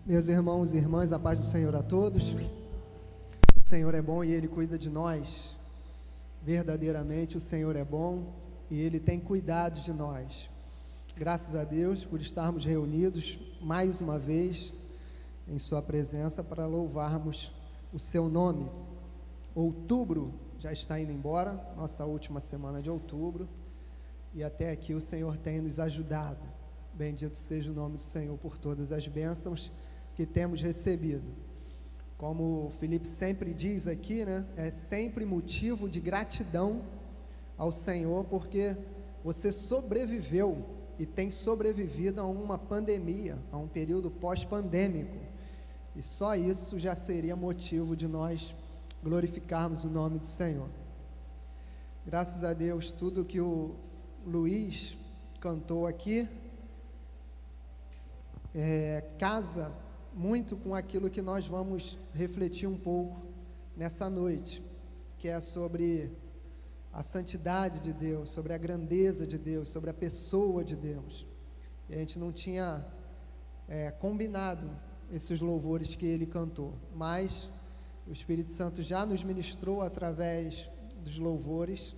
Meus irmãos e irmãs, a paz do Senhor a todos. O Senhor é bom e Ele cuida de nós. Verdadeiramente o Senhor é bom e Ele tem cuidado de nós. Graças a Deus por estarmos reunidos mais uma vez em Sua presença para louvarmos o Seu nome. Outubro já está indo embora, nossa última semana de outubro, e até aqui o Senhor tem nos ajudado. Bendito seja o nome do Senhor por todas as bênçãos que temos recebido. Como o Felipe sempre diz aqui, né? É sempre motivo de gratidão ao Senhor, porque você sobreviveu e tem sobrevivido a uma pandemia, a um período pós-pandêmico, e só isso já seria motivo de nós glorificarmos o nome do Senhor. Graças a Deus, tudo que o Luiz cantou aqui casa muito com aquilo que nós vamos refletir um pouco nessa noite, que é sobre a santidade de Deus, sobre a grandeza de Deus, sobre a pessoa de Deus. E a gente não tinha combinado esses louvores que ele cantou, mas o Espírito Santo já nos ministrou através dos louvores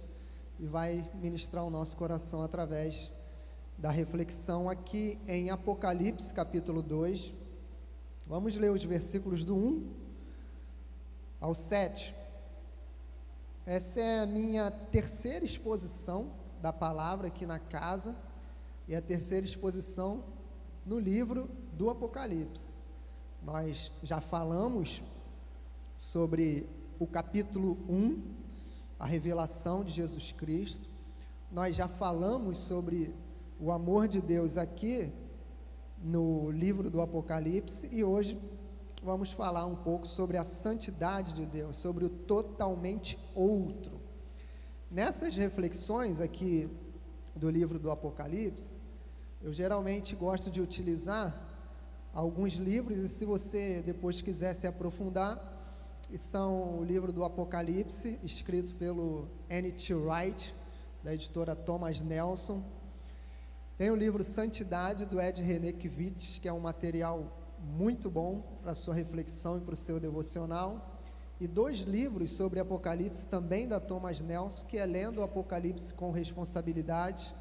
e vai ministrar o nosso coração através da reflexão aqui em Apocalipse capítulo 2. Vamos ler os versículos do 1 ao 7. Essa é a minha terceira exposição da palavra aqui na casa e a terceira exposição no livro do Apocalipse. Nós já falamos sobre o capítulo 1, a revelação de Jesus Cristo. Nós já falamos sobre o amor de Deus aqui no livro do Apocalipse, e hoje vamos falar um pouco sobre a santidade de Deus, sobre o totalmente outro. Nessas reflexões aqui do livro do Apocalipse, eu geralmente gosto de utilizar alguns livros, e se você depois quiser se aprofundar, são o livro do Apocalipse, escrito pelo N.T. Wright, da editora Thomas Nelson. Tem o livro Santidade, do Ed Renekiewicz, que é um material muito bom para a sua reflexão e para o seu devocional. E 2 livros sobre Apocalipse, também da Thomas Nelson, que é Lendo o Apocalipse com Responsabilidade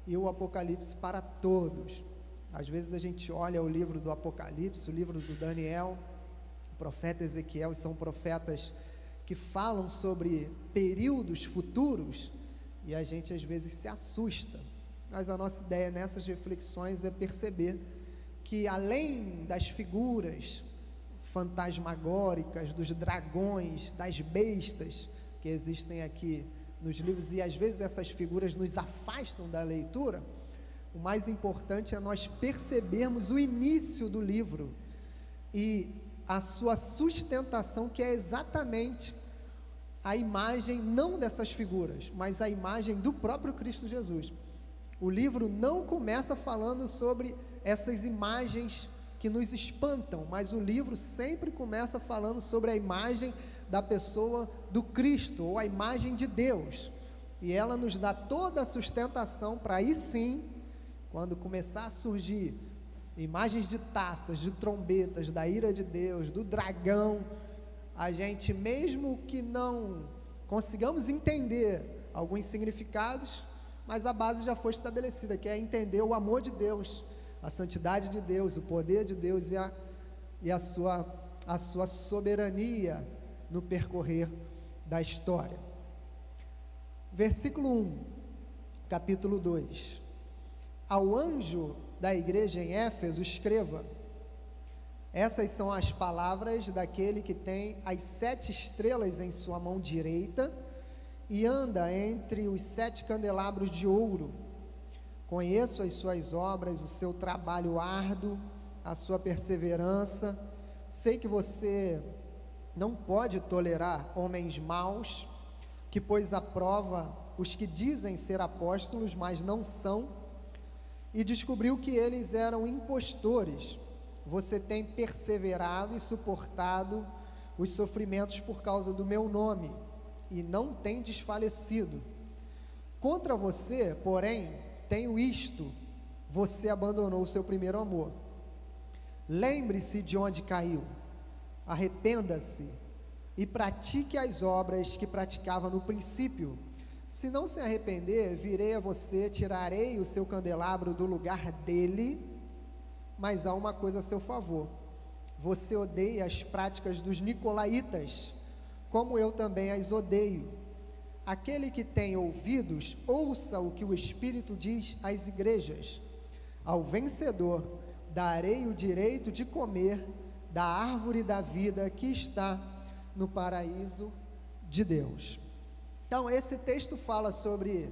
e o Apocalipse para Todos. Às vezes a gente olha o livro do Apocalipse, o livro do Daniel, o profeta Ezequiel, e são profetas que falam sobre períodos futuros, e a gente às vezes se assusta. Mas a nossa ideia nessas reflexões é perceber que, além das figuras fantasmagóricas, dos dragões, das bestas que existem aqui nos livros, e às vezes essas figuras nos afastam da leitura, o mais importante é nós percebermos o início do livro e a sua sustentação, que é exatamente a imagem não dessas figuras, mas a imagem do próprio Cristo Jesus. O livro não começa falando sobre essas imagens que nos espantam, mas o livro sempre começa falando sobre a imagem da pessoa do Cristo, ou a imagem de Deus, e ela nos dá toda a sustentação para aí sim, quando começar a surgir imagens de taças, de trombetas, da ira de Deus, do dragão, a gente, mesmo que não consigamos entender alguns significados, mas a base já foi estabelecida, que é entender o amor de Deus, a santidade de Deus, o poder de Deus e a sua soberania no percorrer da história. Versículo 1, capítulo 2. Ao anjo da igreja em Éfeso escreva: essas são as palavras daquele que tem as 7 estrelas em sua mão direita e anda entre os 7 candelabros de ouro. Conheço as suas obras, o seu trabalho árduo, a sua perseverança. Sei que você não pode tolerar homens maus, que pôs à prova os que dizem ser apóstolos, mas não são, e descobriu que eles eram impostores. Você tem perseverado e suportado os sofrimentos por causa do meu nome, e não tem desfalecido. Contra você, porém, tenho isto: você abandonou o seu primeiro amor. Lembre-se de onde caiu, arrependa-se e pratique as obras que praticava no princípio. Se não se arrepender, virei a você, tirarei o seu candelabro do lugar dele, mas há uma coisa a seu favor: você odeia as práticas dos nicolaítas, como eu também as odeio. Aquele que tem ouvidos, ouça o que o Espírito diz às igrejas. Ao vencedor darei o direito de comer da árvore da vida que está no paraíso de Deus. Então, esse texto fala sobre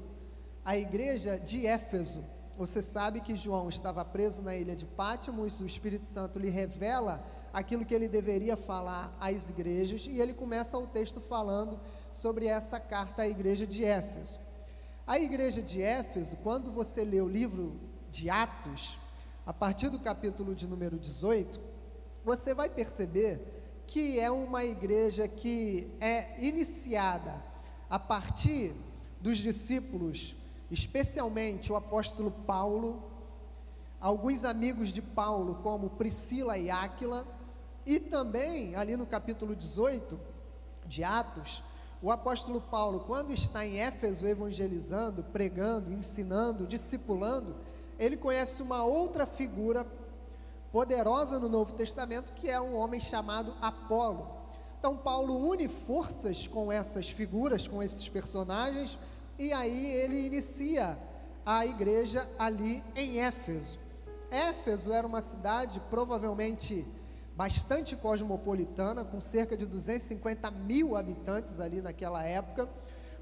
a igreja de Éfeso. Você sabe que João estava preso na ilha de Patmos, o Espírito Santo lhe revela aquilo que ele deveria falar às igrejas, e ele começa o texto falando sobre essa carta à igreja de Éfeso. A igreja de Éfeso, quando você lê o livro de Atos, a partir do capítulo de número 18, você vai perceber que é uma igreja que é iniciada a partir dos discípulos, especialmente o apóstolo Paulo, alguns amigos de Paulo, como Priscila e Áquila, e também, ali no capítulo 18 de Atos, o apóstolo Paulo, quando está em Éfeso evangelizando, pregando, ensinando, discipulando, ele conhece uma outra figura poderosa no Novo Testamento, que é um homem chamado Apolo. Então Paulo une forças com essas figuras, com esses personagens, e aí ele inicia a igreja ali em Éfeso. Éfeso era uma cidade provavelmente bastante cosmopolitana, com cerca de 250 mil habitantes ali naquela época,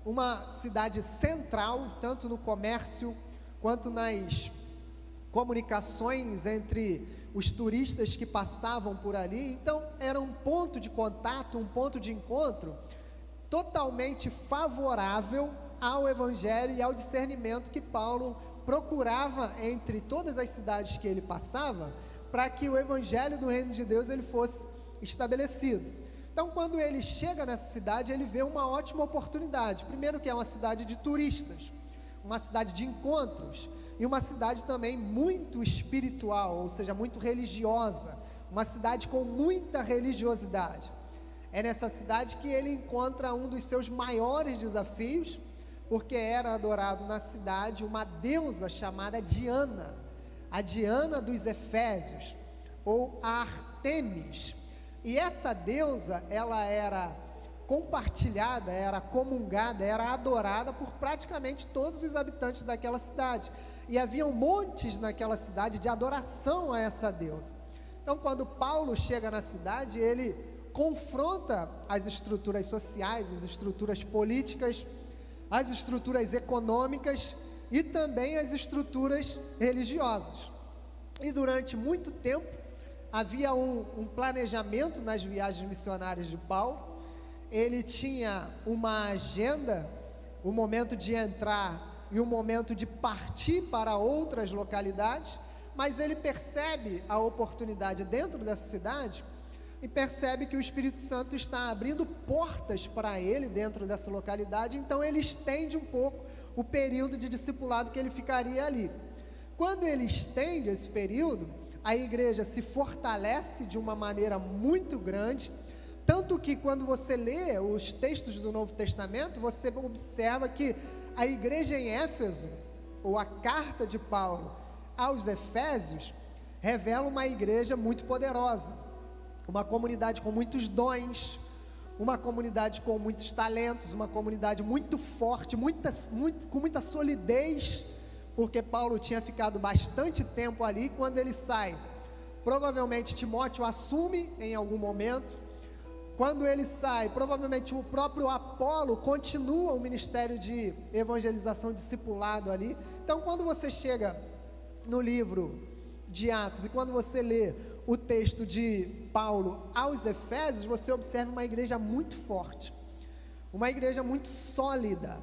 uma cidade central, tanto no comércio, quanto nas comunicações entre os turistas que passavam por ali. Então era um ponto de contato, um ponto de encontro, totalmente favorável ao evangelho e ao discernimento que Paulo procurava entre todas as cidades que ele passava, para que o evangelho do reino de Deus ele fosse estabelecido. Então, quando ele chega nessa cidade, ele vê uma ótima oportunidade. Primeiro, que é uma cidade de turistas, uma cidade de encontros, e uma cidade também muito espiritual, ou seja, muito religiosa, uma cidade com muita religiosidade. É nessa cidade que ele encontra um dos seus maiores desafios, porque era adorado na cidade uma deusa chamada Diana, a Diana dos Efésios, ou a Artemis. E essa deusa, ela era compartilhada, era comungada, era adorada por praticamente todos os habitantes daquela cidade. E havia montes naquela cidade de adoração a essa deusa. Então, quando Paulo chega na cidade, ele confronta as estruturas sociais, as estruturas políticas, as estruturas econômicas e também as estruturas religiosas. E durante muito tempo havia um planejamento nas viagens missionárias de Paulo. Ele tinha uma agenda, o momento de entrar e o momento de partir para outras localidades, mas ele percebe a oportunidade dentro dessa cidade e percebe que o Espírito Santo está abrindo portas para ele dentro dessa localidade. Então ele estende um pouco o período de discipulado que ele ficaria ali. Quando ele estende esse período, a igreja se fortalece de uma maneira muito grande, tanto que quando você lê os textos do Novo Testamento, você observa que a igreja em Éfeso, ou a carta de Paulo aos Efésios, revela uma igreja muito poderosa, uma comunidade com muitos dons, uma comunidade com muitos talentos, uma comunidade muito forte, com muita solidez, porque Paulo tinha ficado bastante tempo ali. Quando ele sai, provavelmente Timóteo assume em algum momento. Quando ele sai, provavelmente o próprio Apolo continua o ministério de evangelização, discipulado ali. Então, quando você chega no livro de Atos e quando você lê o texto de Paulo aos Efésios, você observa uma igreja muito forte, uma igreja muito sólida.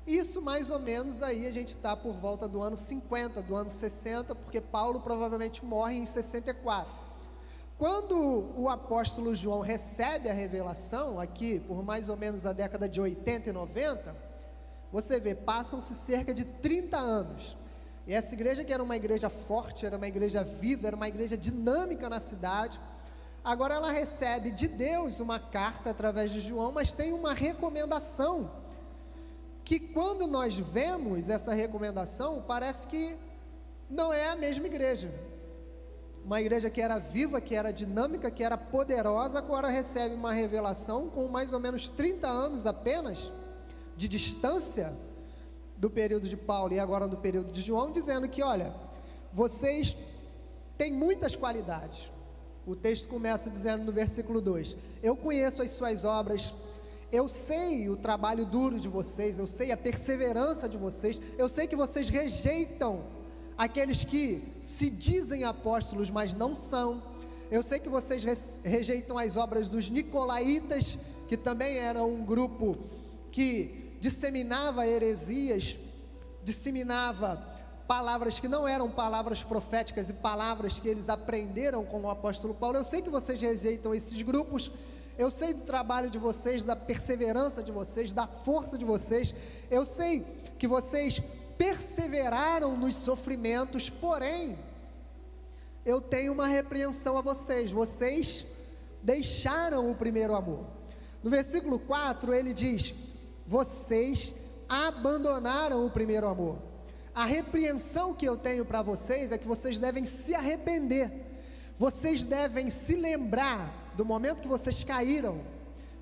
Isso mais ou menos aí a gente está por volta do ano 50, do ano 60, porque Paulo provavelmente morre em 64. Quando o apóstolo João recebe a revelação, aqui por mais ou menos a década de 80 e 90, você vê, passam-se cerca de 30 anos, E essa igreja, que era uma igreja forte, era uma igreja viva, era uma igreja dinâmica na cidade, agora ela recebe de Deus uma carta através de João, mas tem uma recomendação, que quando nós vemos essa recomendação, parece que não é a mesma igreja. Uma igreja que era viva, que era dinâmica, que era poderosa, agora recebe uma revelação com mais ou menos 30 anos apenas de distância do período de Paulo e agora do período de João, dizendo que, olha, vocês têm muitas qualidades. O texto começa dizendo no versículo 2: eu conheço as suas obras, eu sei o trabalho duro de vocês, eu sei a perseverança de vocês, eu sei que vocês rejeitam aqueles que se dizem apóstolos, mas não são. Eu sei que vocês rejeitam as obras dos nicolaítas, que também era um grupo que disseminava heresias, disseminava palavras que não eram palavras proféticas e palavras que eles aprenderam com o apóstolo Paulo. Eu sei que vocês rejeitam esses grupos, eu sei do trabalho de vocês, da perseverança de vocês, da força de vocês, eu sei que vocês perseveraram nos sofrimentos, porém, eu tenho uma repreensão a vocês: vocês deixaram o primeiro amor. No versículo 4 ele diz: vocês abandonaram o primeiro amor. A repreensão que eu tenho para vocês é que vocês devem se arrepender, vocês devem se lembrar do momento que vocês caíram,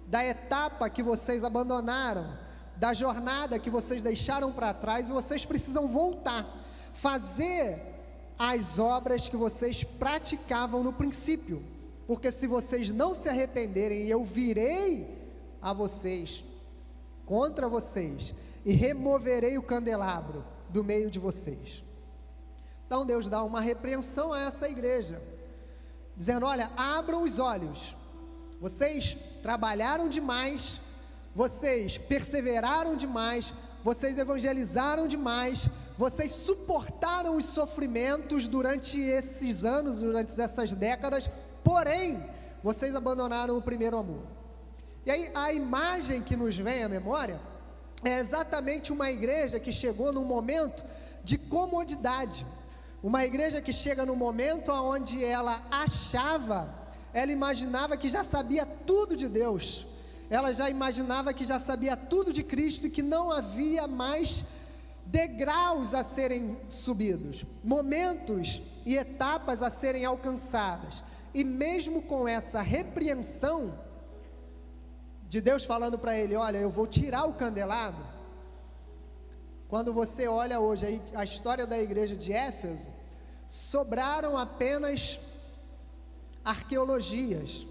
da etapa que vocês abandonaram, da jornada que vocês deixaram para trás, e vocês precisam voltar, fazer as obras que vocês praticavam no princípio, porque se vocês não se arrependerem, eu virei a vocês, contra vocês, e removerei o candelabro do meio de vocês. Então Deus dá uma repreensão a essa igreja, dizendo: olha, abram os olhos, vocês trabalharam demais, vocês perseveraram demais, vocês evangelizaram demais, vocês suportaram os sofrimentos durante esses anos, durante essas décadas, porém, vocês abandonaram o primeiro amor. E aí a imagem que nos vem à memória é exatamente uma igreja que chegou num momento de comodidade, uma igreja que chega num momento onde ela imaginava que já sabia tudo de Deus, ela já imaginava que já sabia tudo de Cristo e que não havia mais degraus a serem subidos, momentos e etapas a serem alcançadas. E mesmo com essa repreensão de Deus falando para ele: olha, eu vou tirar o candelabro. Quando você olha hoje a história da igreja de Éfeso, sobraram apenas arqueologias,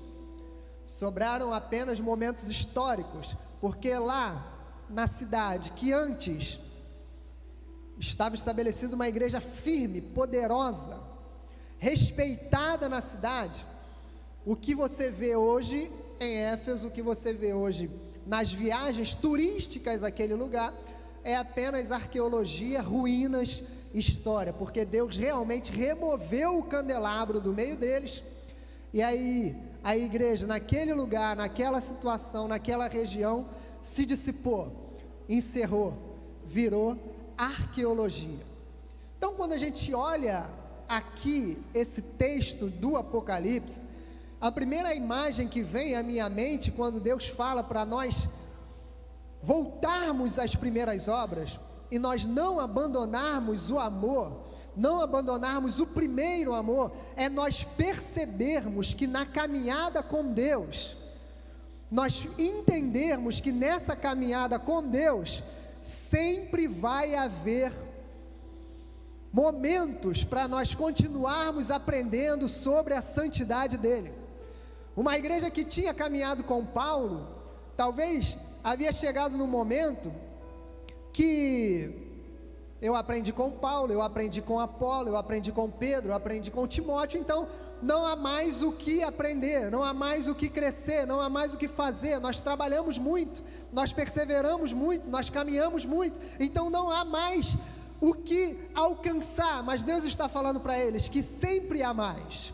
sobraram apenas momentos históricos, porque lá na cidade, que antes estava estabelecida uma igreja firme, poderosa, respeitada na cidade, o que você vê hoje em Éfeso, o que você vê hoje nas viagens turísticas àquele lugar, é apenas arqueologia, ruínas, história, porque Deus realmente removeu o candelabro do meio deles, e aí a igreja naquele lugar, naquela situação, naquela região, se dissipou, encerrou, virou arqueologia. Então, quando a gente olha aqui esse texto do Apocalipse, a primeira imagem que vem à minha mente, quando Deus fala para nós voltarmos às primeiras obras, e nós não abandonarmos o amor, não abandonarmos o primeiro amor, é nós percebermos que na caminhada com Deus, nós entendermos que nessa caminhada com Deus, sempre vai haver momentos para nós continuarmos aprendendo sobre a santidade dele. Uma igreja que tinha caminhado com Paulo, talvez havia chegado num momento que eu aprendi com Paulo, eu aprendi com Apolo, eu aprendi com Pedro, eu aprendi com Timóteo, então não há mais o que aprender, não há mais o que crescer, não há mais o que fazer. Nós trabalhamos muito, nós perseveramos muito, nós caminhamos muito, então não há mais o que alcançar. Mas Deus está falando para eles que sempre há mais,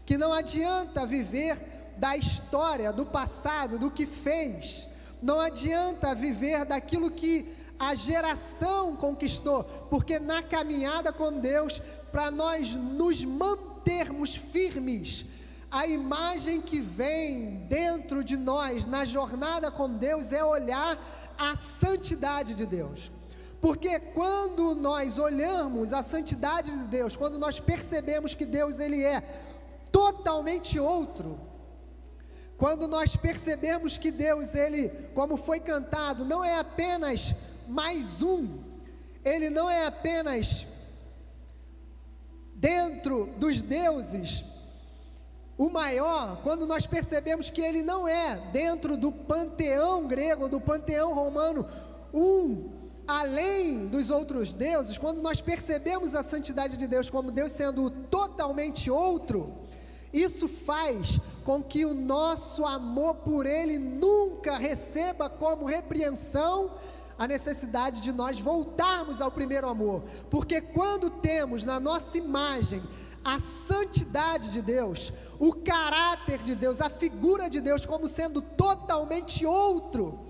que não adianta viver da história, do passado, do que fez, não adianta viver daquilo que a geração conquistou, porque na caminhada com Deus, para nós nos mantermos firmes, a imagem que vem dentro de nós na jornada com Deus é olhar a santidade de Deus. Porque quando nós olhamos a santidade de Deus, quando nós percebemos que Deus ele é totalmente outro, quando nós percebemos que Deus ele, como foi cantado, não é apenas mais um, ele não é apenas dentro dos deuses o maior, quando nós percebemos que ele não é dentro do panteão grego, do panteão romano, além dos outros deuses, quando nós percebemos a santidade de Deus como Deus sendo totalmente outro, isso faz com que o nosso amor por ele nunca receba como repreensão a necessidade de nós voltarmos ao primeiro amor, porque quando temos na nossa imagem a santidade de Deus, o caráter de Deus, a figura de Deus como sendo totalmente outro,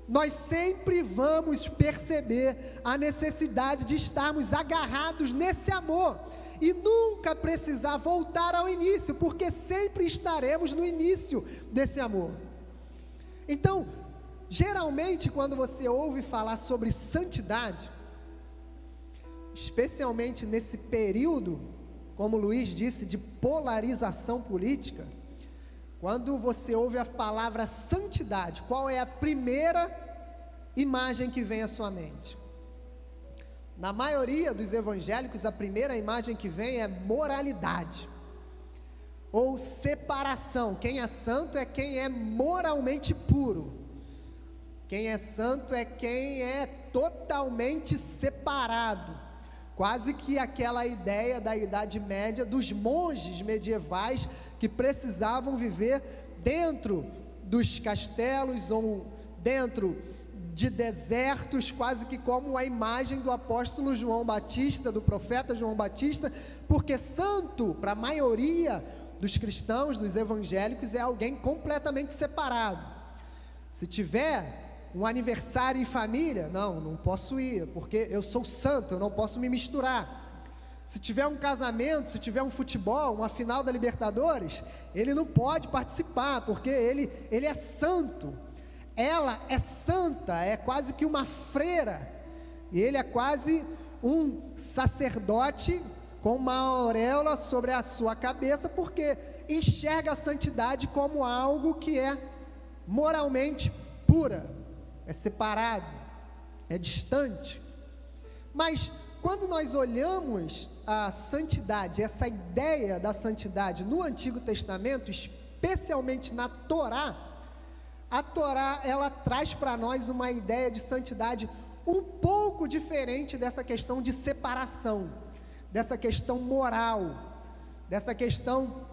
nós sempre vamos perceber a necessidade de estarmos agarrados nesse amor e nunca precisar voltar ao início, porque sempre estaremos no início desse amor. Então, geralmente quando você ouve falar sobre santidade, especialmente nesse período, como o Luiz disse, de polarização política, quando você ouve a palavra santidade, qual é a primeira imagem que vem à sua mente? Na maioria dos evangélicos, a primeira imagem que vem é moralidade, ou separação. Quem é santo é quem é moralmente puro. Quem é santo é quem é totalmente separado. Quase que aquela ideia da Idade Média dos monges medievais que precisavam viver dentro dos castelos ou dentro de desertos, quase que como a imagem do apóstolo João Batista, do profeta João Batista, porque santo, para a maioria dos cristãos, dos evangélicos, é alguém completamente separado. Se tiver um aniversário em família, não posso ir, porque eu sou santo, eu não posso me misturar. Se tiver um casamento, se tiver um futebol, uma final da Libertadores, ele não pode participar, porque ele é santo. Ela é santa, é quase que uma freira, e ele é quase um sacerdote com uma auréola sobre a sua cabeça, porque enxerga a santidade como algo que é moralmente pura, é separado, é distante. Mas quando nós olhamos a santidade, essa ideia da santidade no Antigo Testamento, especialmente na Torá, a Torá ela traz para nós uma ideia de santidade um pouco diferente dessa questão de separação, dessa questão moral, dessa questão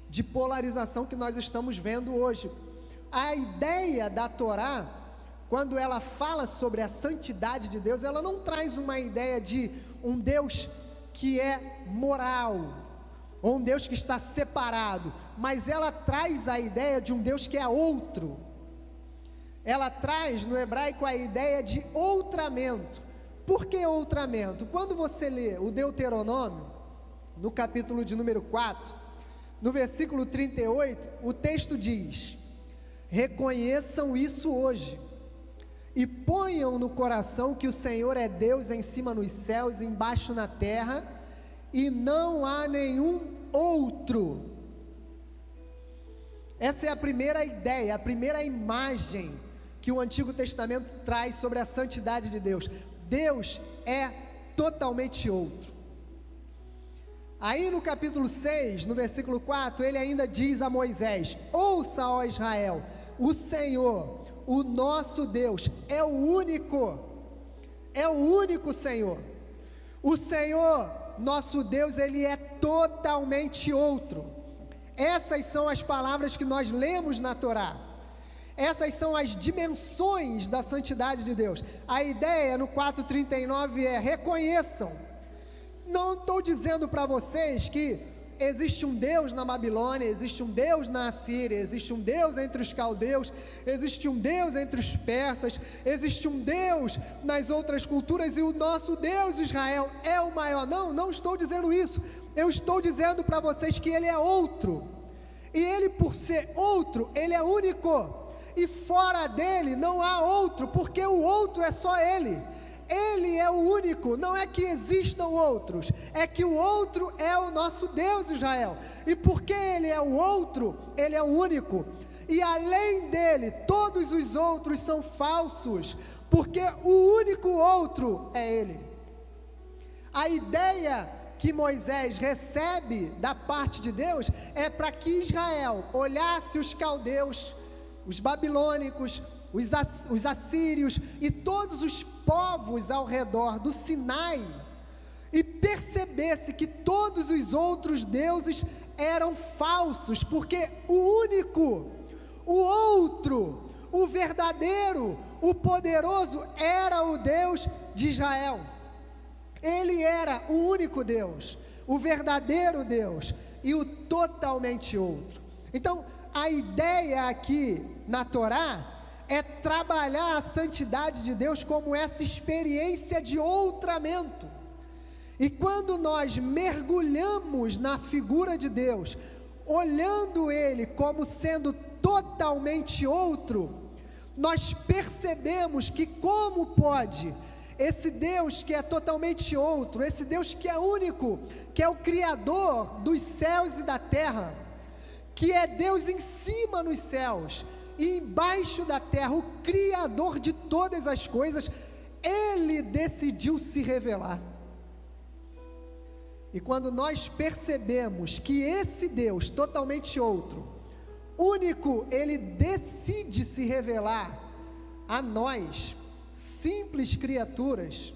de polarização que nós estamos vendo hoje. A ideia da Torá, quando ela fala sobre a santidade de Deus, ela não traz uma ideia de um Deus que é moral, ou um Deus que está separado, mas ela traz a ideia de um Deus que é outro. Ela traz no hebraico a ideia de outramento. Por que outramento? Quando você lê o Deuteronômio, no capítulo de número 4, no versículo 38, o texto diz: reconheçam isso hoje, e ponham no coração que o Senhor é Deus em cima nos céus e embaixo na terra, e não há nenhum outro. Essa é a primeira ideia, a primeira imagem que o Antigo Testamento traz sobre a santidade de Deus. Deus é totalmente outro. Aí no capítulo 6, no versículo 4, ele ainda diz a Moisés: ouça, ó Israel, o Senhor, o nosso Deus, é o único Senhor. O Senhor, nosso Deus, ele é totalmente outro. Essas são as palavras que nós lemos na Torá. Essas são as dimensões da santidade de Deus. A ideia no 4:39 é: reconheçam. Não estou dizendo para vocês que existe um Deus na Babilônia, existe um Deus na Assíria, existe um Deus entre os caldeus, existe um Deus entre os persas, existe um Deus nas outras culturas, e o nosso Deus Israel é o maior. Não estou dizendo isso. Eu estou dizendo para vocês que Ele é outro, e Ele, por ser outro, Ele é único, e fora dele não há outro, porque o outro é só Ele. Ele é o único. Não é que existam outros, é que o outro é o nosso Deus Israel, e porque Ele é o outro, Ele é o único, e além dele, todos os outros são falsos, porque o único outro é Ele. A ideia que Moisés recebe da parte de Deus é para que Israel olhasse os caldeus, os babilônicos, os assírios e todos os povos ao redor do Sinai, e percebesse que todos os outros deuses eram falsos, porque o único, o outro, o verdadeiro, o poderoso era o Deus de Israel. Ele era o único Deus, o verdadeiro Deus e o totalmente outro. Então, a ideia aqui na Torá é trabalhar a santidade de Deus como essa experiência de outramento. E quando nós mergulhamos na figura de Deus, olhando Ele como sendo totalmente outro, nós percebemos que como pode esse Deus que é totalmente outro, esse Deus que é único, que é o Criador dos céus e da terra, que é Deus em cima nos céus e embaixo da terra, o Criador de todas as coisas, Ele decidiu se revelar. E quando nós percebemos que esse Deus totalmente outro, único, Ele decide se revelar a nós, simples criaturas,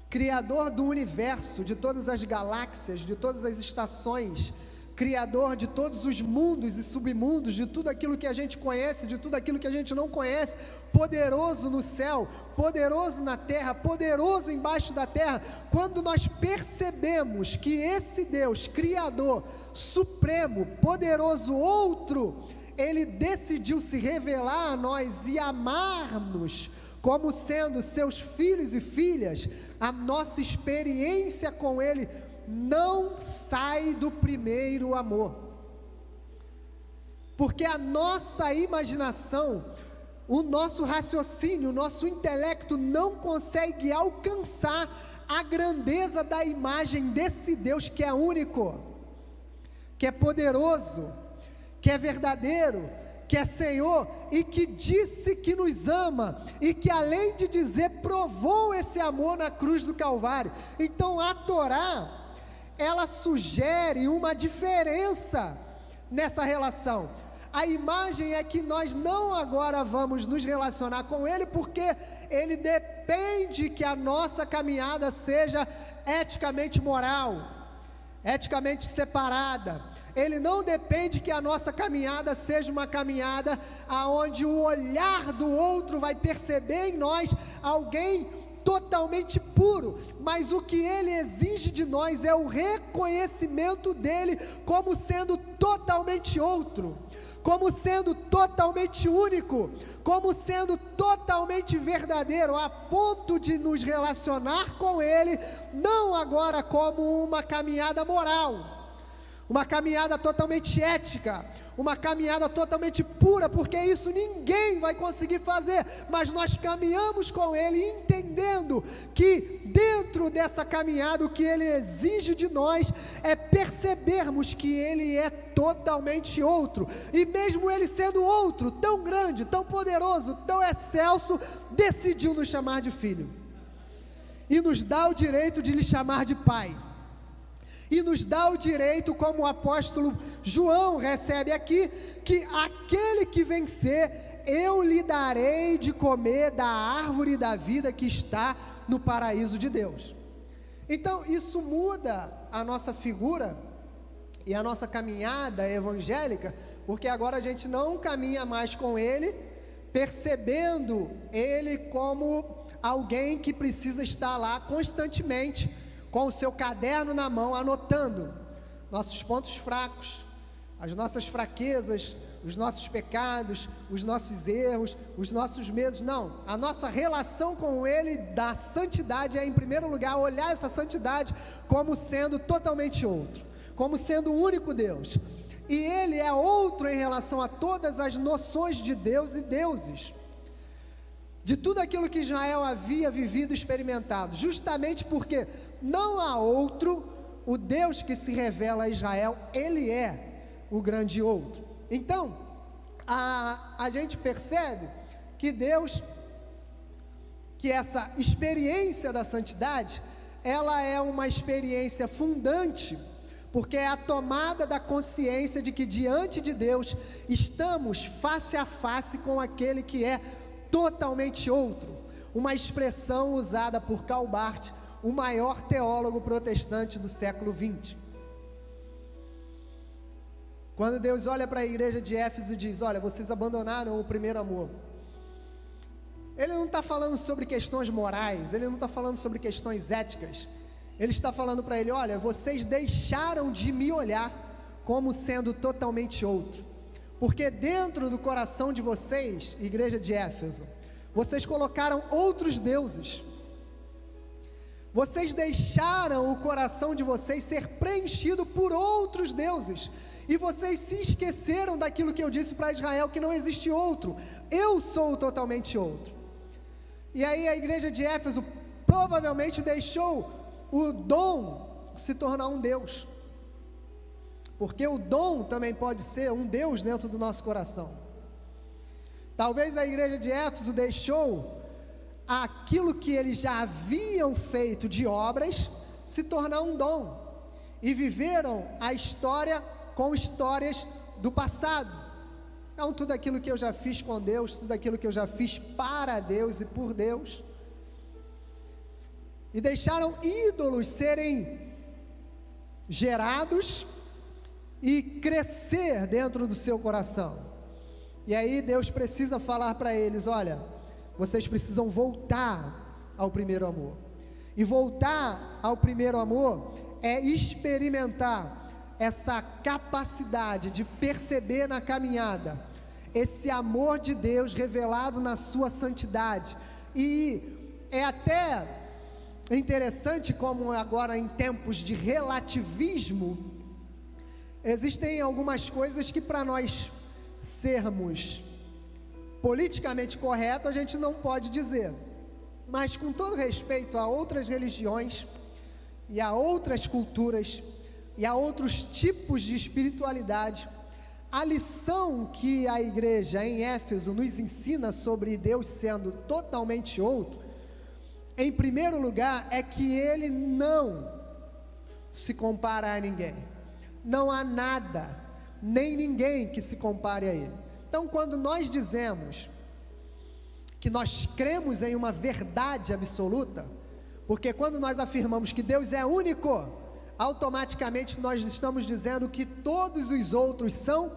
Criador do universo, de todas as galáxias, de todas as estações, Criador de todos os mundos e submundos, de tudo aquilo que a gente conhece, de tudo aquilo que a gente não conhece, poderoso no céu, poderoso na terra, poderoso embaixo da terra. Quando nós percebemos que esse Deus, Criador, Supremo, poderoso, outro, Ele decidiu se revelar a nós e amar-nos como sendo seus filhos e filhas, a nossa experiência com Ele não sai do primeiro amor, porque a nossa imaginação, o nosso raciocínio, o nosso intelecto não consegue alcançar a grandeza da imagem desse Deus que é único, que é poderoso, que é verdadeiro, que é Senhor, e que disse que nos ama, e que além de dizer, provou esse amor na cruz do Calvário. Então a Torá, ela sugere uma diferença nessa relação. A imagem é que nós não agora vamos nos relacionar com Ele, porque Ele depende que a nossa caminhada seja eticamente moral, eticamente separada. Ele não depende que a nossa caminhada seja uma caminhada aonde o olhar do outro vai perceber em nós alguém totalmente puro, mas o que Ele exige de nós é o reconhecimento dEle como sendo totalmente outro, como sendo totalmente único, como sendo totalmente verdadeiro, a ponto de nos relacionar com Ele, não agora como uma caminhada moral, uma caminhada totalmente ética, uma caminhada totalmente pura, porque isso ninguém vai conseguir fazer, mas nós caminhamos com Ele, entendendo que dentro dessa caminhada, o que Ele exige de nós, é percebermos que Ele é totalmente outro, e mesmo Ele sendo outro, tão grande, tão poderoso, tão excelso, decidiu nos chamar de filho, e nos dá o direito de lhe chamar de Pai, e nos dá o direito, como o apóstolo João recebe aqui, que aquele que vencer, eu lhe darei de comer da árvore da vida que está no paraíso de Deus. Então isso muda a nossa figura e a nossa caminhada evangélica, porque agora a gente não caminha mais com Ele, percebendo Ele como alguém que precisa estar lá constantemente, com o seu caderno na mão, anotando nossos pontos fracos, as nossas fraquezas, os nossos pecados, os nossos erros, os nossos medos. Não, a nossa relação com Ele da santidade é, em primeiro lugar, olhar essa santidade como sendo totalmente outro, como sendo o único Deus, e Ele é outro em relação a todas as noções de Deus e deuses, de tudo aquilo que Israel havia vivido e experimentado, justamente porque não há outro. O Deus que se revela a Israel, Ele é o grande outro. Então, a gente percebe que Deus, que essa experiência da santidade, ela é uma experiência fundante, porque é a tomada da consciência de que diante de Deus estamos face a face com aquele que é totalmente outro, uma expressão usada por Karl Barth, o maior teólogo protestante do século XX. Quando Deus olha para a igreja de Éfeso e diz: olha, vocês abandonaram o primeiro amor, Ele não está falando sobre questões morais, Ele não está falando sobre questões éticas, Ele está falando para ele: olha, vocês deixaram de me olhar como sendo totalmente outro, porque dentro do coração de vocês, igreja de Éfeso, vocês colocaram outros deuses. Vocês deixaram o coração de vocês ser preenchido por outros deuses, e vocês se esqueceram daquilo que eu disse para Israel, que não existe outro. Eu sou totalmente outro. E aí a igreja de Éfeso provavelmente deixou o dom se tornar um Deus, porque o dom também pode ser um Deus dentro do nosso coração. Talvez a igreja de Éfeso deixou aquilo que eles já haviam feito de obras se tornar um dom, e viveram a história com histórias do passado. Então, tudo aquilo que eu já fiz com Deus, tudo aquilo que eu já fiz para Deus e por Deus, e deixaram ídolos serem gerados e crescer dentro do seu coração. E aí Deus precisa falar para eles: olha, vocês precisam voltar ao primeiro amor. E voltar ao primeiro amor é experimentar essa capacidade de perceber na caminhada esse amor de Deus revelado na sua santidade. E é até interessante como agora, em tempos de relativismo, existem algumas coisas que, para nós sermos politicamente correto, a gente não pode dizer, mas com todo respeito a outras religiões e a outras culturas e a outros tipos de espiritualidade, a lição que a igreja em Éfeso nos ensina sobre Deus sendo totalmente outro, em primeiro lugar, é que Ele não se compara a ninguém. Não há nada, nem ninguém que se compare a Ele. Então, quando nós dizemos que nós cremos em uma verdade absoluta, porque quando nós afirmamos que Deus é único, automaticamente nós estamos dizendo que todos os outros são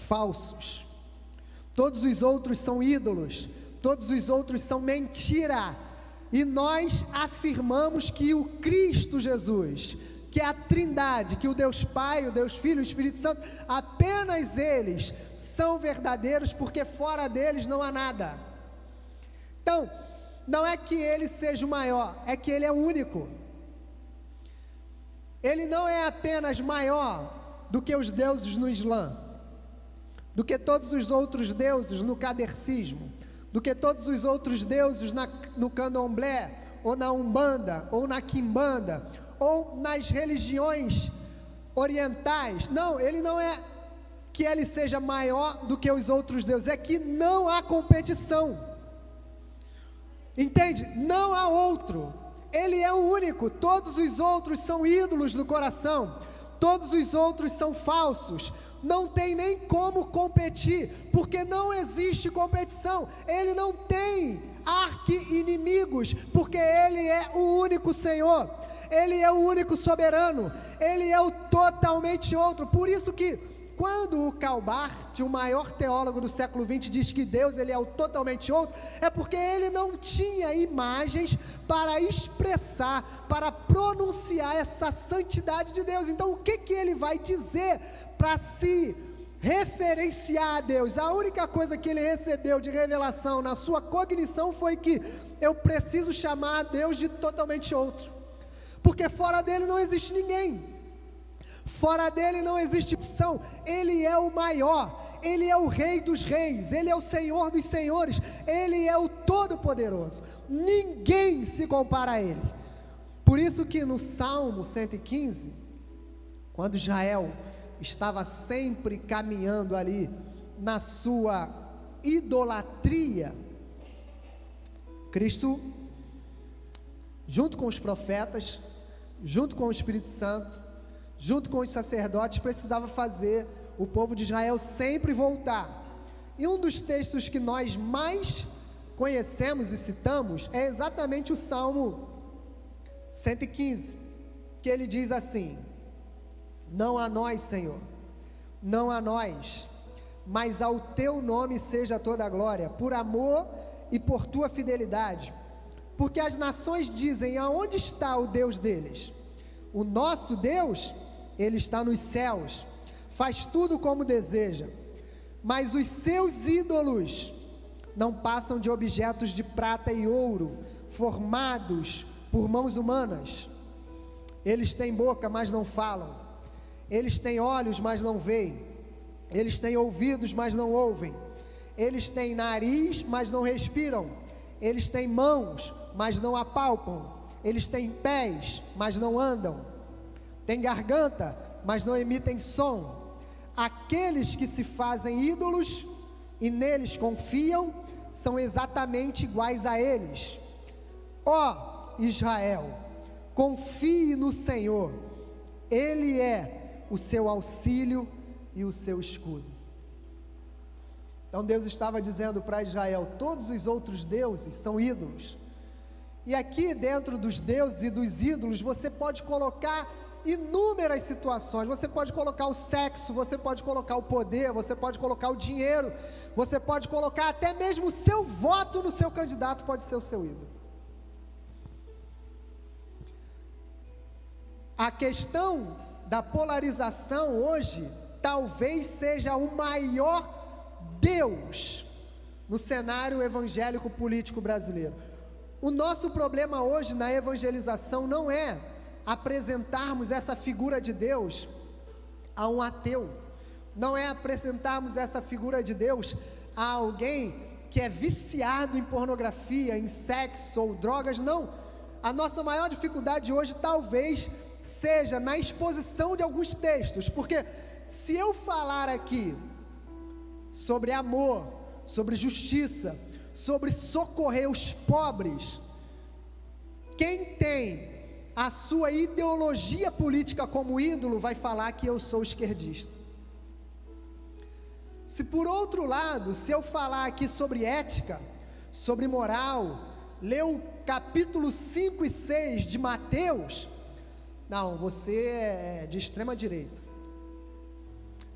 falsos, todos os outros são ídolos, todos os outros são mentira, e nós afirmamos que o Cristo Jesus, que é a Trindade, que o Deus Pai, o Deus Filho, o Espírito Santo, apenas eles são verdadeiros, porque fora deles não há nada. Então, não é que Ele seja o maior, é que Ele é único. Ele não é apenas maior do que os deuses no Islã, do que todos os outros deuses no kardecismo, do que todos os outros deuses no candomblé, ou na umbanda, ou na quimbanda, ou nas religiões orientais. Não, Ele não é que Ele seja maior do que os outros deuses, é que não há competição, entende? Não há outro, Ele é o único, todos os outros são ídolos do coração, todos os outros são falsos, não tem nem como competir, porque não existe competição. Ele não tem arqui-inimigos, porque Ele é o único Senhor, Ele é o único soberano, Ele é o totalmente outro. Por isso que quando o Karl Barth, o maior teólogo do século XX, diz que Deus ele é o totalmente outro, é porque ele não tinha imagens para expressar, para pronunciar essa santidade de Deus. Então o que ele vai dizer para se referenciar a Deus? A única coisa que ele recebeu de revelação na sua cognição foi que eu preciso chamar a Deus de totalmente outro, porque fora dele não existe ninguém. Fora dele não existe opção. Ele é o maior, ele é o Rei dos reis, ele é o Senhor dos senhores, ele é o Todo-Poderoso. Ninguém se compara a ele. Por isso que no Salmo 115, quando Israel estava sempre caminhando ali na sua idolatria, Cristo, junto com os profetas, junto com o Espírito Santo, junto com os sacerdotes, precisava fazer o povo de Israel sempre voltar. E um dos textos que nós mais conhecemos e citamos é exatamente o Salmo 115, que ele diz assim: não a nós, Senhor, não a nós, mas ao teu nome seja toda a glória, por amor e por tua fidelidade, porque as nações dizem: aonde está o Deus deles? O nosso Deus, ele está nos céus, faz tudo como deseja, mas os seus ídolos não passam de objetos de prata e ouro, formados por mãos humanas. Eles têm boca, mas não falam, eles têm olhos, mas não veem, eles têm ouvidos, mas não ouvem, eles têm nariz, mas não respiram, eles têm mãos, mas não apalpam, eles têm pés, mas não andam, têm garganta, mas não emitem som. Aqueles que se fazem ídolos e neles confiam, são exatamente iguais a eles. Ó Israel, confie no Senhor, Ele é o seu auxílio e o seu escudo. Então Deus estava dizendo para Israel: todos os outros deuses são ídolos. E aqui dentro dos deuses e dos ídolos, você pode colocar inúmeras situações. Você pode colocar o sexo, você pode colocar o poder, você pode colocar o dinheiro, você pode colocar até mesmo o seu voto no seu candidato, pode ser o seu ídolo. A questão da polarização hoje talvez seja o maior Deus no cenário evangélico político brasileiro. O nosso problema hoje na evangelização não é apresentarmos essa figura de Deus a um ateu, não é apresentarmos essa figura de Deus a alguém que é viciado em pornografia, em sexo ou drogas. Não, a nossa maior dificuldade hoje talvez seja na exposição de alguns textos, porque se eu falar aqui sobre amor, sobre justiça, sobre socorrer os pobres, quem tem a sua ideologia política como ídolo vai falar que eu sou esquerdista. Se por outro lado, se eu falar aqui sobre ética, sobre moral, ler o capítulo 5 e 6 de Mateus, não, você é de extrema direita,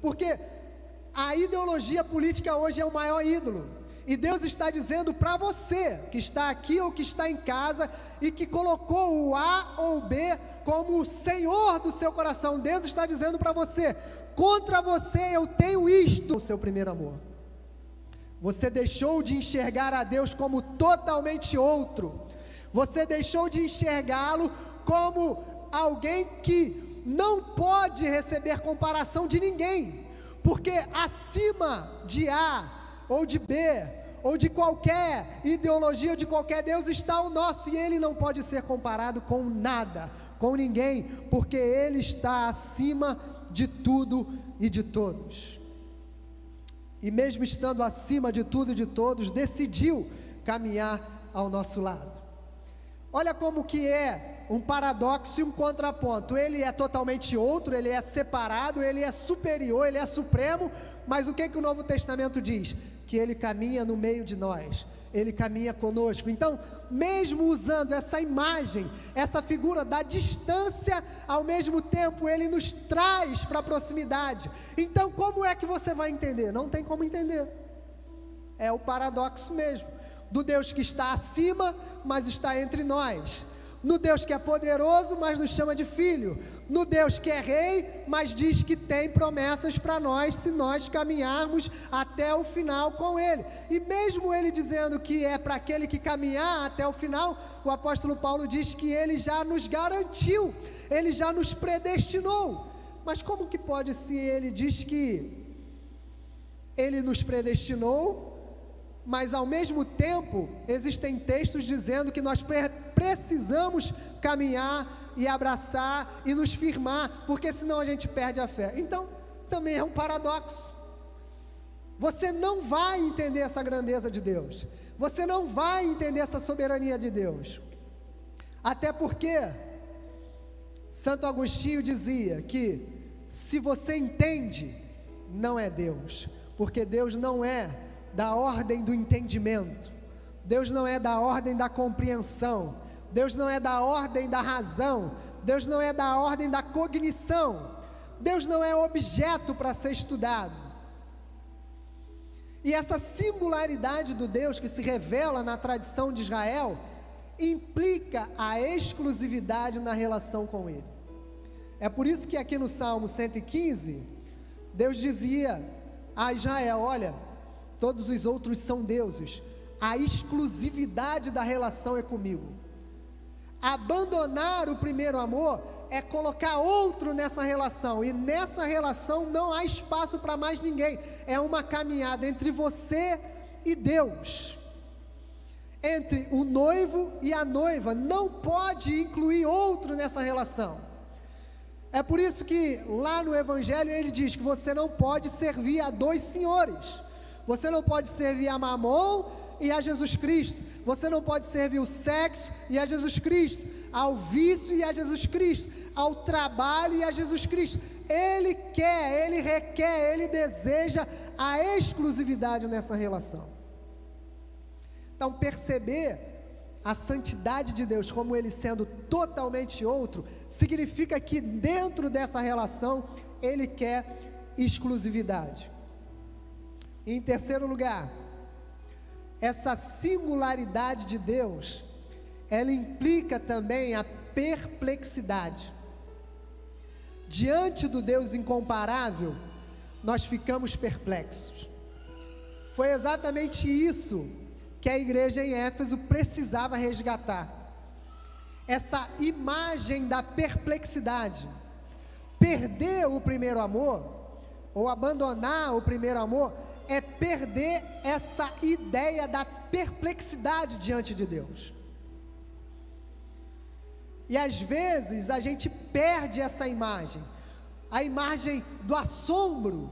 porque a ideologia política hoje é o maior ídolo. E Deus está dizendo para você, que está aqui ou que está em casa, e que colocou o A ou o B como o Senhor do seu coração, Deus está dizendo para você: contra você eu tenho isto, o seu primeiro amor. Você deixou de enxergar a Deus como totalmente outro, você deixou de enxergá-lo como alguém que não pode receber comparação de ninguém, porque acima de A ou de B, ou de qualquer ideologia, ou de qualquer Deus, está o nosso, e Ele não pode ser comparado com nada, com ninguém, porque Ele está acima de tudo e de todos. E mesmo estando acima de tudo e de todos, decidiu caminhar ao nosso lado. Olha como que é um paradoxo e um contraponto. Ele é totalmente outro, ele é separado, ele é superior, ele é supremo, mas o que o Novo Testamento diz? Que ele caminha no meio de nós, Ele caminha conosco. Então, mesmo usando essa imagem, essa figura da distância, ao mesmo tempo Ele nos traz para a proximidade. Então, como é que você vai entender? Não tem como entender. É o paradoxo mesmo, do Deus que está acima, mas está entre nós. No Deus que é poderoso, mas nos chama de filho. No Deus que é rei, mas diz que tem promessas para nós, se nós caminharmos até o final com Ele. E mesmo Ele dizendo que é para aquele que caminhar até o final, o apóstolo Paulo diz que Ele já nos garantiu, Ele já nos predestinou. Mas como que pode, se Ele diz que Ele nos predestinou, mas ao mesmo tempo existem textos dizendo que nós precisamos caminhar e abraçar e nos firmar, porque senão a gente perde a fé? Então também é um paradoxo. Você não vai entender essa grandeza de Deus, você não vai entender essa soberania de Deus, até porque Santo Agostinho dizia que se você entende, não é Deus, porque Deus não é da ordem do entendimento, Deus não é da ordem da compreensão, Deus não é da ordem da razão, Deus não é da ordem da cognição, Deus não é objeto para ser estudado. E essa singularidade do Deus que se revela na tradição de Israel implica a exclusividade na relação com Ele. É por isso que aqui no Salmo 115, Deus dizia a Israel: olha, todos os outros são deuses, a exclusividade da relação é comigo. Abandonar o primeiro amor é colocar outro nessa relação, e nessa relação não há espaço para mais ninguém. É uma caminhada entre você e Deus, entre o noivo e a noiva. Não pode incluir outro nessa relação. É por isso que lá no Evangelho ele diz que você não pode servir a dois senhores. Você não pode servir a Mamon e a Jesus Cristo. Você não pode servir o sexo e a Jesus Cristo, ao vício e a Jesus Cristo, ao trabalho e a Jesus Cristo. Ele quer, Ele requer, Ele deseja a exclusividade nessa relação. Então, perceber a santidade de Deus como Ele sendo totalmente outro, significa que dentro dessa relação Ele quer exclusividade. E em terceiro lugar, essa singularidade de Deus, ela implica também a perplexidade. Diante do Deus incomparável, nós ficamos perplexos. Foi exatamente isso que a igreja em Éfeso precisava resgatar. Essa imagem da perplexidade. Perder o primeiro amor, ou abandonar o primeiro amor, é perder essa ideia da perplexidade diante de Deus. E às vezes a gente perde essa imagem, a imagem do assombro,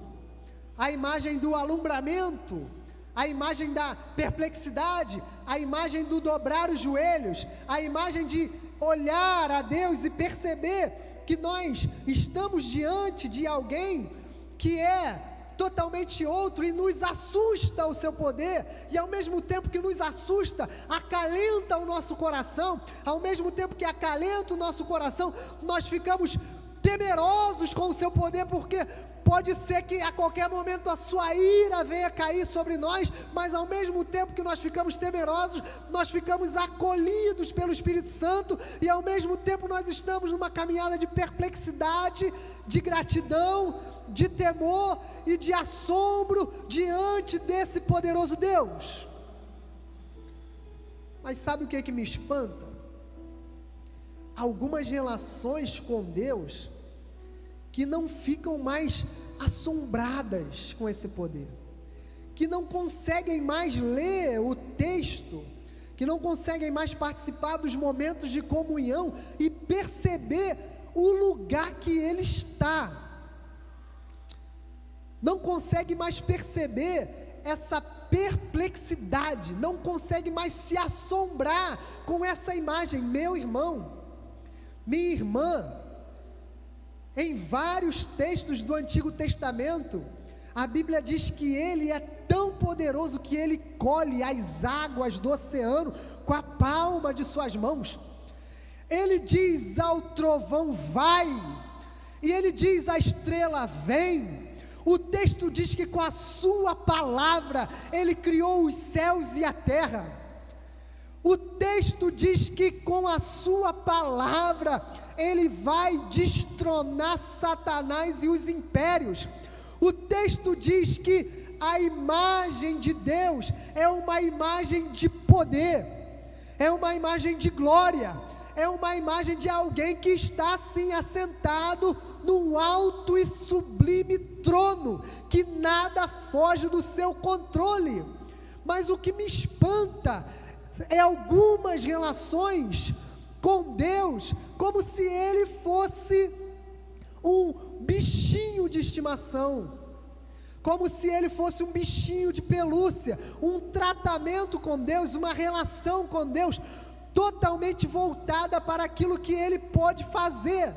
a imagem do alumbramento, a imagem da perplexidade, a imagem do dobrar os joelhos, a imagem de olhar a Deus e perceber que nós estamos diante de alguém que é totalmente outro e nos assusta o seu poder, e ao mesmo tempo que nos assusta, acalenta o nosso coração. Ao mesmo tempo que acalenta o nosso coração, nós ficamos temerosos com o seu poder, porque pode ser que a qualquer momento a sua ira venha cair sobre nós, mas ao mesmo tempo que nós ficamos temerosos, nós ficamos acolhidos pelo Espírito Santo, e ao mesmo tempo nós estamos numa caminhada de perplexidade, de gratidão, de temor e de assombro diante desse poderoso Deus. Mas sabe o que é que me espanta? Algumas relações com Deus que não ficam mais assombradas com esse poder, que não conseguem mais ler o texto, que não conseguem mais participar dos momentos de comunhão e perceber o lugar que Ele está, não consegue mais perceber essa perplexidade, não consegue mais se assombrar com essa imagem. Meu irmão, minha irmã, em vários textos do Antigo Testamento, A Bíblia diz que Ele é tão poderoso que Ele colhe as águas do oceano com a palma de suas mãos. Ele diz ao trovão: vai, e Ele diz à estrela: vem. O texto diz que com a sua palavra Ele criou os céus e a terra. O texto diz que com a sua palavra Ele vai destronar Satanás e os impérios. O texto diz que a imagem de Deus é uma imagem de poder, é uma imagem de glória, é uma imagem de alguém que está assim assentado num alto e sublime trono, que nada foge do seu controle. Mas o que me espanta é algumas relações com Deus, como se Ele fosse um bichinho de estimação, como se Ele fosse um bichinho de pelúcia, um tratamento com Deus, uma relação com Deus, totalmente voltada para aquilo que Ele pode fazer.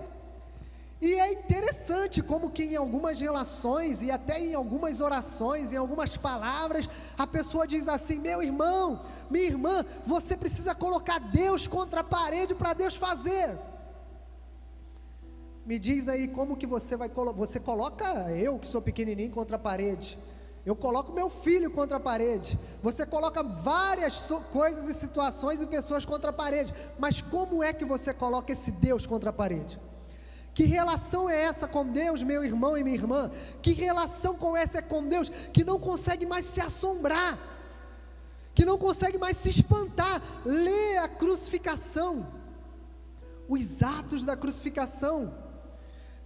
E é interessante como que em algumas relações, e até em algumas orações, em algumas palavras, a pessoa diz assim: meu irmão, minha irmã, você precisa colocar Deus contra a parede para Deus fazer. Me diz aí como que você vai você coloca eu que sou pequenininho contra a parede, eu coloco meu filho contra a parede, você coloca várias coisas e situações e pessoas contra a parede, mas como é que você coloca esse Deus contra a parede? Que relação é essa com Deus, meu irmão e minha irmã? Que relação com essa é com Deus, que não consegue mais se assombrar, que não consegue mais se espantar? Lê a crucificação, os atos da crucificação,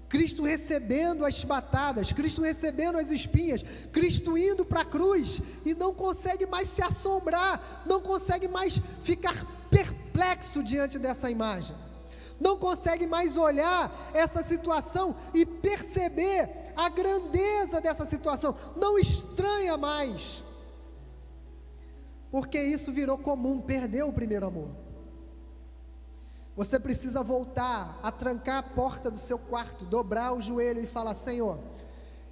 Cristo recebendo as chibatadas, Cristo recebendo as espinhas, Cristo indo para a cruz, e não consegue mais se assombrar, não consegue mais ficar perplexo diante dessa imagem, não consegue mais olhar essa situação e perceber a grandeza dessa situação, não estranha mais, porque isso virou comum, perdeu o primeiro amor. Você precisa voltar a trancar a porta do seu quarto, dobrar o joelho e falar: Senhor,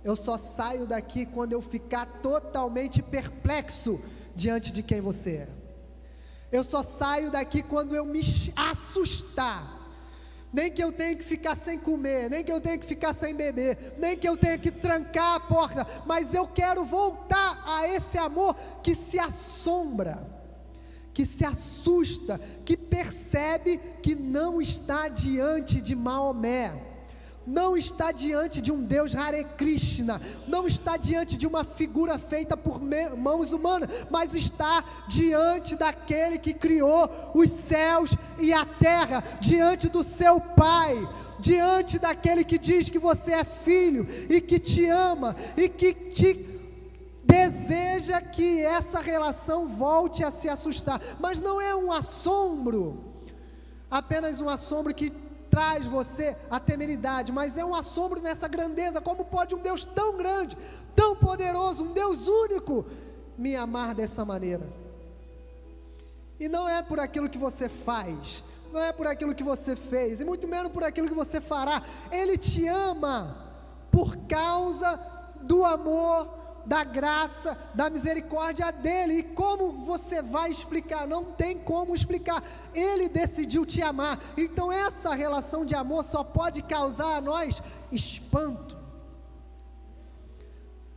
eu só saio daqui quando eu ficar totalmente perplexo diante de quem você é. Eu só saio daqui quando eu me assustar. Nem que eu tenha que ficar sem comer, nem que eu tenha que ficar sem beber, nem que eu tenha que trancar a porta, mas eu quero voltar a esse amor que se assombra, que se assusta, que percebe que não está diante de Maomé, não está diante de um Deus Hare Krishna, não está diante de uma figura feita por mãos humanas, mas está diante daquele que criou os céus e a terra, diante do seu Pai, diante daquele que diz que você é filho e que te ama e que te deseja que essa relação volte a se assustar. Mas não é um assombro, apenas um assombro que traz você a temeridade, mas é um assombro nessa grandeza. Como pode um Deus tão grande, tão poderoso, um Deus único, me amar dessa maneira? E não é por aquilo que você faz, não é por aquilo que você fez, e muito menos por aquilo que você fará. Ele te ama por causa do amor, da graça, da misericórdia dele. E como você vai explicar? Não tem como explicar. Ele decidiu te amar. Então essa relação de amor só pode causar a nós espanto,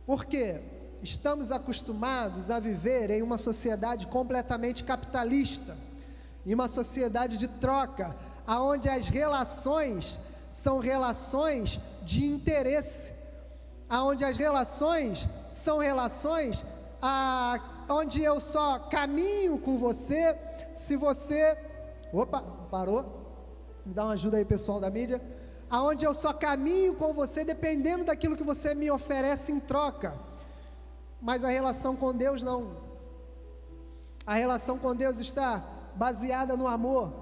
porque estamos acostumados a viver em uma sociedade completamente capitalista, em uma sociedade de troca, aonde as relações são relações de interesse, aonde as relações são relações onde eu só caminho com você se você... Opa, parou? Me dá uma ajuda aí, pessoal da mídia. Aonde eu só caminho com você dependendo daquilo que você me oferece em troca. Mas a relação com Deus não. A relação com Deus está baseada no amor.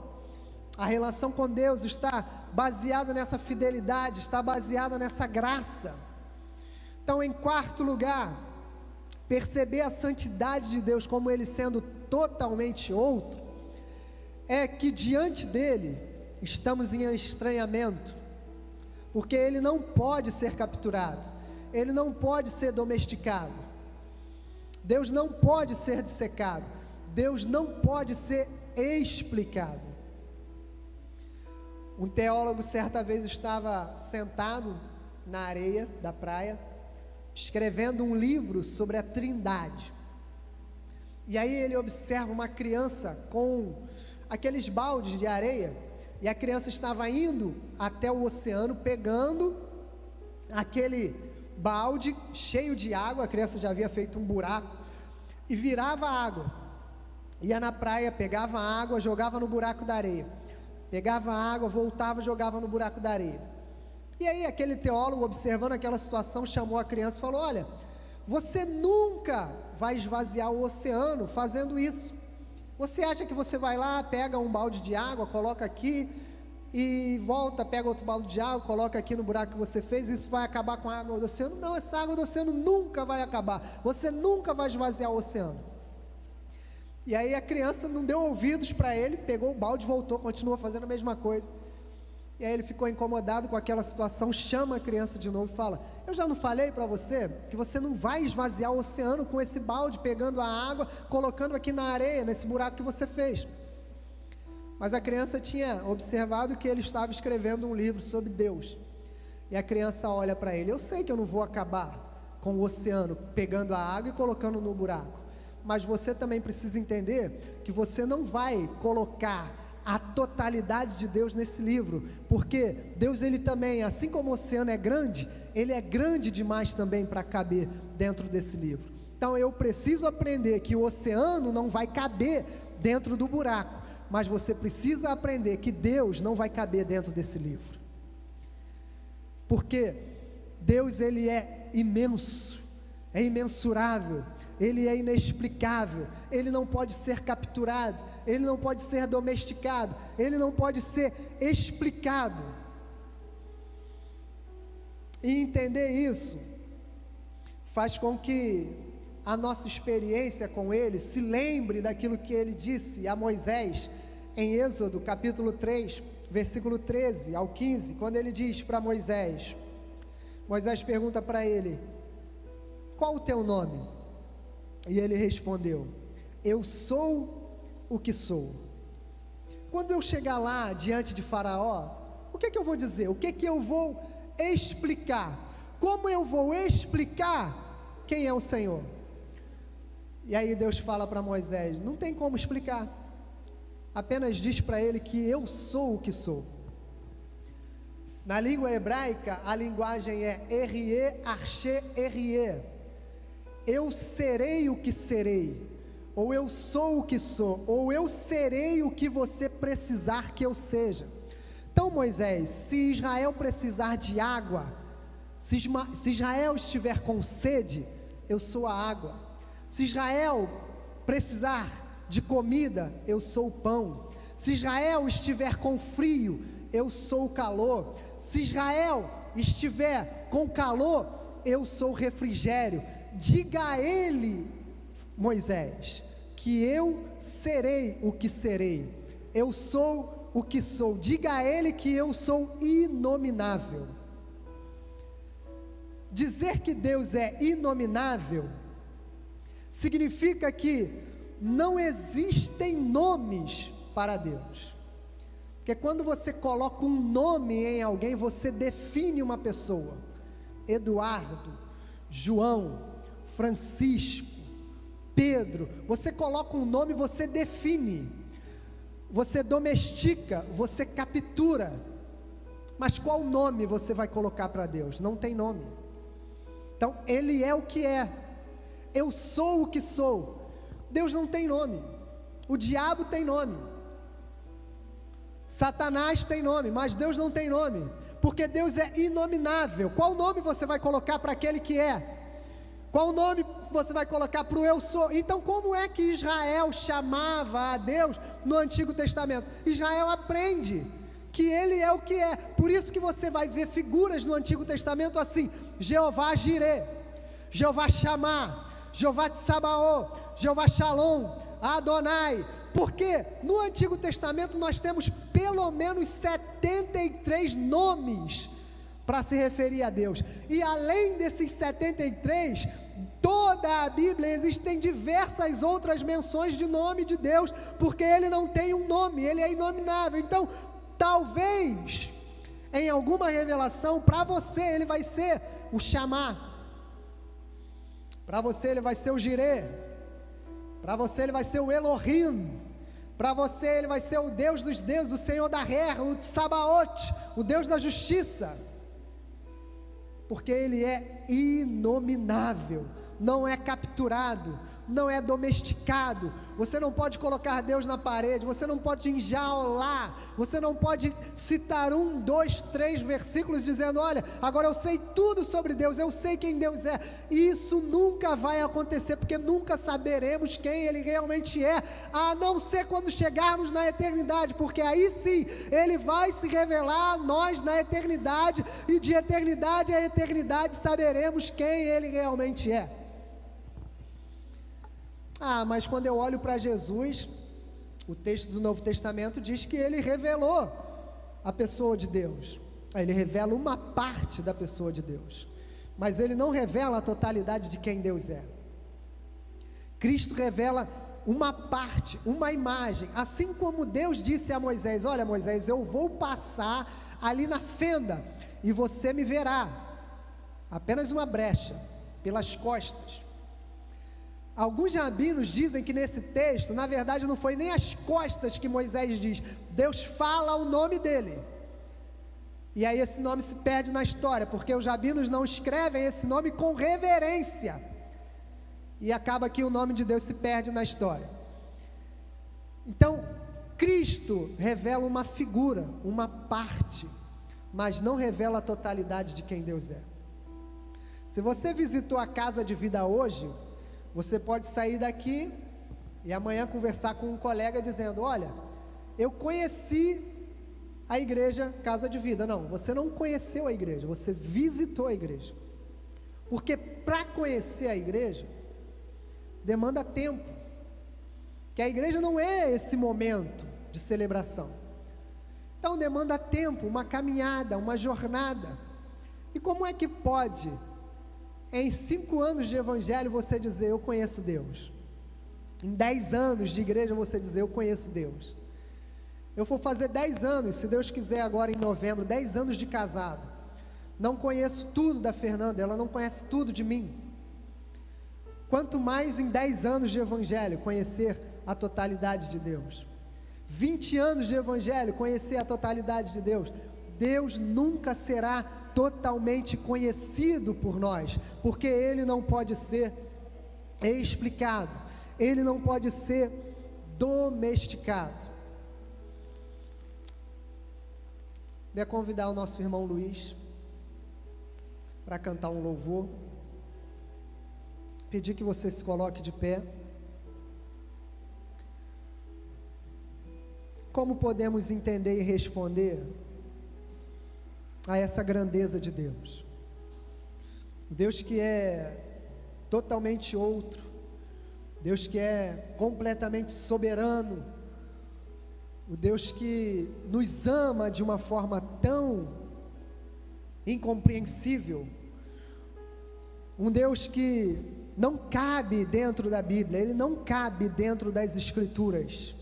A relação com Deus está baseada nessa fidelidade, está baseada nessa graça. Então, em quarto lugar, perceber a santidade de Deus como Ele sendo totalmente outro, é que diante dEle estamos em estranhamento, porque Ele não pode ser capturado, ele não pode ser domesticado. Deus não pode ser dissecado. Deus não pode ser explicado. Um teólogo certa vez estava sentado na areia da praia, escrevendo um livro sobre a Trindade. E aí ele observa uma criança com aqueles baldes de areia, e a criança estava indo até o oceano, pegando aquele balde cheio de água. A criança já havia feito um buraco, e virava água, ia na praia, pegava água, jogava no buraco da areia, pegava água, voltava, jogava no buraco da areia. E aí aquele teólogo, observando aquela situação, chamou a criança e falou: olha, você nunca vai esvaziar o oceano fazendo isso. Você acha que você vai lá, pega um balde de água, coloca aqui, e volta, pega outro balde de água, coloca aqui no buraco que você fez, isso vai acabar com a água do oceano? Não, essa água do oceano nunca vai acabar, você nunca vai esvaziar o oceano. E aí a criança não deu ouvidos para ele, pegou o balde, voltou, continuou fazendo a mesma coisa. E aí ele ficou incomodado com aquela situação, chama a criança de novo e fala: eu já não falei para você que você não vai esvaziar o oceano com esse balde, pegando a água, colocando aqui na areia, nesse buraco que você fez? Mas a criança tinha observado que ele estava escrevendo um livro sobre Deus. E a criança olha para ele: eu sei que eu não vou acabar com o oceano, pegando a água e colocando no buraco, mas você também precisa entender que você não vai colocar a totalidade de Deus nesse livro, porque Deus, ele também, assim como o oceano é grande, ele é grande demais também para caber dentro desse livro. Então eu preciso aprender que o oceano não vai caber dentro do buraco, mas você precisa aprender que Deus não vai caber dentro desse livro, porque Deus, ele é imenso, é imensurável, ele é inexplicável, ele não pode ser capturado, ele não pode ser domesticado, ele não pode ser explicado. E entender isso faz com que a nossa experiência com ele se lembre daquilo que ele disse a Moisés em Êxodo capítulo 3, versículo 13 ao 15, quando ele diz para Moisés pergunta para ele: qual o teu nome? E ele respondeu: eu sou o que sou. Quando eu chegar lá diante de Faraó, o que eu vou dizer? O que eu vou explicar? Como eu vou explicar quem é o Senhor? E aí Deus fala para Moisés: não tem como explicar, apenas diz para ele que eu sou o que sou. Na língua hebraica, a linguagem é Erie, Arche, Erie. Eu serei o que serei, ou eu sou o que sou, ou eu serei o que você precisar que eu seja. Então, Moisés, se Israel precisar de água, se Israel estiver com sede, eu sou a água. Se Israel precisar de comida, eu sou o pão. Se Israel estiver com frio, eu sou o calor. Se Israel estiver com calor, eu sou o refrigério. Diga a ele, Moisés, que eu serei o que serei, eu sou o que sou. Diga a ele que eu sou inominável. Dizer que Deus é inominável significa que não existem nomes para Deus, porque quando você coloca um nome em alguém, você define uma pessoa. Eduardo, João, Francisco, Pedro, você coloca um nome, você define, você domestica, você captura. Mas qual nome você vai colocar para Deus? Não tem nome. Então ele é o que é, eu sou o que sou. Deus não tem nome. O diabo tem nome, Satanás tem nome, mas Deus não tem nome, porque Deus é inominável. Qual nome você vai colocar para aquele que é? Qual nome você vai colocar para o eu sou? Então como é que Israel chamava a Deus no Antigo Testamento? Israel aprende que ele é o que é. Por isso que você vai ver figuras no Antigo Testamento assim: Jeová Jireh, Jeová Shammah, Jeová Tsabaô, Jeová Shalom, Adonai. Porque no Antigo Testamento nós temos pelo menos 73 nomes para se referir a Deus. E além desses 73, toda a Bíblia existem diversas outras menções de nome de Deus, porque Ele não tem um nome, Ele é inominável. Então, talvez, em alguma revelação, para você Ele vai ser o Chamar, para você Ele vai ser o Jireh, para você Ele vai ser o Elohim, para você Ele vai ser o Deus dos deuses, o Senhor da guerra, o Tsabaoth, o Deus da justiça, porque Ele é inominável, não é capturado, não é domesticado. Você não pode colocar Deus na parede, você não pode enjaular, você não pode citar 1, 2, 3 versículos dizendo: olha, agora eu sei tudo sobre Deus, eu sei quem Deus é. Isso nunca vai acontecer, porque nunca saberemos quem Ele realmente é, a não ser quando chegarmos na eternidade, porque aí sim, Ele vai se revelar a nós na eternidade, e de eternidade a eternidade saberemos quem Ele realmente é. Mas quando eu olho para Jesus, o texto do Novo Testamento diz que Ele revelou a pessoa de Deus. Ele revela uma parte da pessoa de Deus, mas Ele não revela a totalidade de quem Deus é. Cristo revela uma parte, uma imagem, assim como Deus disse a Moisés: olha, Moisés, eu vou passar ali na fenda, e você me verá, apenas uma brecha, pelas costas. Alguns rabinos dizem que nesse texto, na verdade, não foi nem as costas que Moisés diz, Deus fala o nome dele, e aí esse nome se perde na história, porque os rabinos não escrevem esse nome com reverência, e acaba que o nome de Deus se perde na história. Então, Cristo revela uma figura, uma parte, mas não revela a totalidade de quem Deus é. Se você visitou a Casa de Vida hoje, você pode sair daqui e amanhã conversar com um colega dizendo: olha, eu conheci a igreja Casa de Vida. Não, você não conheceu a igreja, você visitou a igreja, porque para conhecer a igreja demanda tempo, que a igreja não é esse momento de celebração, então demanda tempo, uma caminhada, uma jornada. E como é que pode, em 5 anos de evangelho, você dizer: eu conheço Deus? Em 10 anos de igreja você dizer: eu conheço Deus? Eu vou fazer 10 anos, se Deus quiser, agora em novembro, 10 anos de casado. Não conheço tudo da Fernanda, ela não conhece tudo de mim. Quanto mais em 10 anos de evangelho conhecer a totalidade de Deus. 20 anos de evangelho, conhecer a totalidade de Deus. Deus nunca será totalmente conhecido por nós, porque Ele não pode ser explicado, Ele não pode ser domesticado. Queria convidar o nosso irmão Luiz para cantar um louvor, pedir que você se coloque de pé. Como podemos entender e responder a essa grandeza de Deus? O Deus que é totalmente outro, Deus que é completamente soberano, o Deus que nos ama de uma forma tão incompreensível, um Deus que não cabe dentro da Bíblia, Ele não cabe dentro das Escrituras,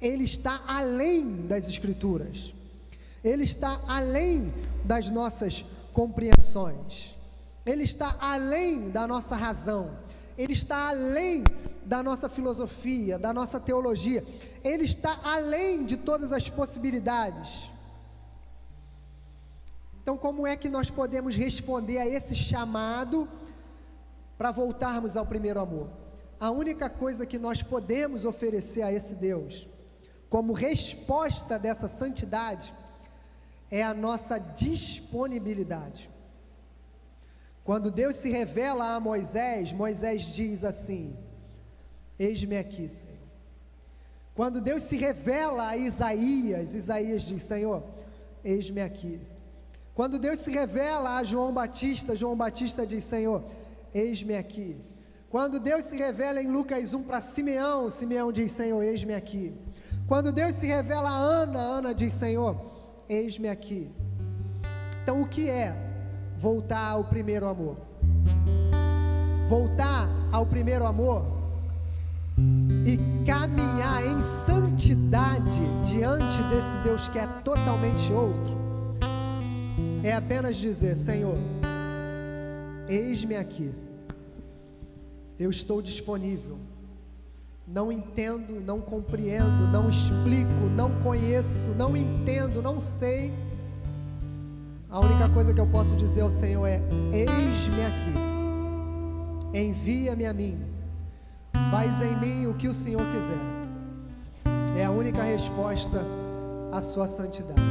Ele está além das Escrituras, Ele está além das nossas compreensões, Ele está além da nossa razão, Ele está além da nossa filosofia, da nossa teologia, Ele está além de todas as possibilidades. Então, como é que nós podemos responder a esse chamado para voltarmos ao primeiro amor? A única coisa que nós podemos oferecer a esse Deus, como resposta dessa santidade, é a nossa disponibilidade. Quando Deus se revela a Moisés, Moisés diz assim: eis-me aqui, Senhor. Quando Deus se revela a Isaías, Isaías diz: Senhor, eis-me aqui. Quando Deus se revela a João Batista, João Batista diz: Senhor, eis-me aqui. Quando Deus se revela em Lucas 1 para Simeão, Simeão diz: Senhor, eis-me aqui. Quando Deus se revela a Ana, Ana diz: Senhor, eis-me aqui. Então, o que é voltar ao primeiro amor. Voltar ao primeiro amor e caminhar em santidade diante desse Deus que é totalmente outro, é apenas dizer: Senhor, eis-me aqui, eu estou disponível. Não entendo, não compreendo, não explico, não conheço, não entendo, não sei. A única coisa que eu posso dizer ao Senhor é: eis-me aqui, envia-me a mim, faz em mim o que o Senhor quiser. É a única resposta à sua santidade.